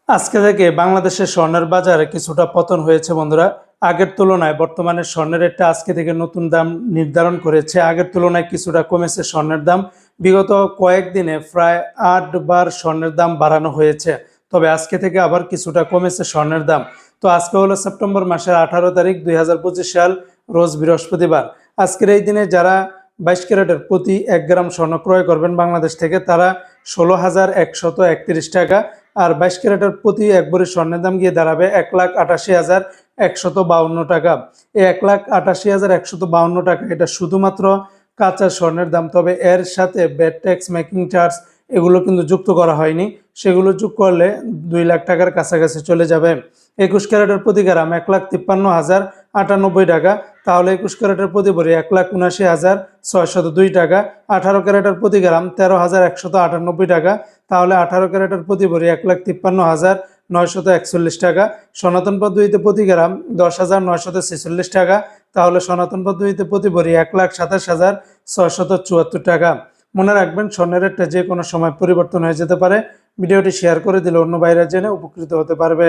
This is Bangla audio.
আজকে থেকে বাংলাদেশের স্বর্ণের বাজারে কিছুটা পতন হয়েছে বন্ধুরা। আগের তুলনায় বর্তমানে স্বর্ণের রেটটা আজকে থেকে নতুন দাম নির্ধারণ করেছে। আগের তুলনায় কিছুটা কমেছে স্বর্ণের দাম। বিগত কয়েকদিনে প্রায় 8 বার স্বর্ণের দাম বাড়ানো হয়েছে, তবে আজকে থেকে আবার কিছুটা কমেছে স্বর্ণের দাম। তো আজকে হলো সেপ্টেম্বর মাসের 18 তারিখ 2025 সাল, রোজ বৃহস্পতিবার। আজকের এই দিনে যারা 22 ক্যারেটের প্রতি 1 গ্রাম স্বর্ণ ক্রয় করবেন বাংলাদেশ থেকে, তারা 16,131 টাকা, আর 22 ক্যারেটের প্রতি 1 ভরি স্বর্ণের দাম গিয়ে দাঁড়াবে 1,88,152 টাকা। এই 1,88,152 টাকা এটা শুধুমাত্র কাঁচা স্বর্ণের দাম, তবে এর সাথে ভ্যাট ট্যাক্স, মেকিং চার্জ এগুলো কিন্তু যুক্ত করা হয়নি। সেগুলো যোগ করলে 2 লাখ টাকার কাছাকাছি চলে যাবে। 21 ক্যারেটের প্রতি গ্রাম 1,53,098 টাকা, তাহলে 21 ক্যারেটের প্রতি ভরি 1,79,602 টাকা। 18 ক্যারেটের প্রতি গ্রাম 13,198 টাকা, তাহলে 18 ক্যারেটের প্রতি ভরি 1,53,941 টাকা। সনাতন পদ্ধতিতে প্রতি গ্রাম 10,946 টাকা, তাহলে সনাতন পদ্ধতিতে প্রতি ভরি 1,27,674 টাকা। মনে রাখবেন, স্বর্ণের রেটটা যে কোনো সময় পরিবর্তন হয়ে যেতে পারে। ভিডিওটি শেয়ার করে দিলে অন্য ভাইরা জেনে উপকৃত হতে পারবে।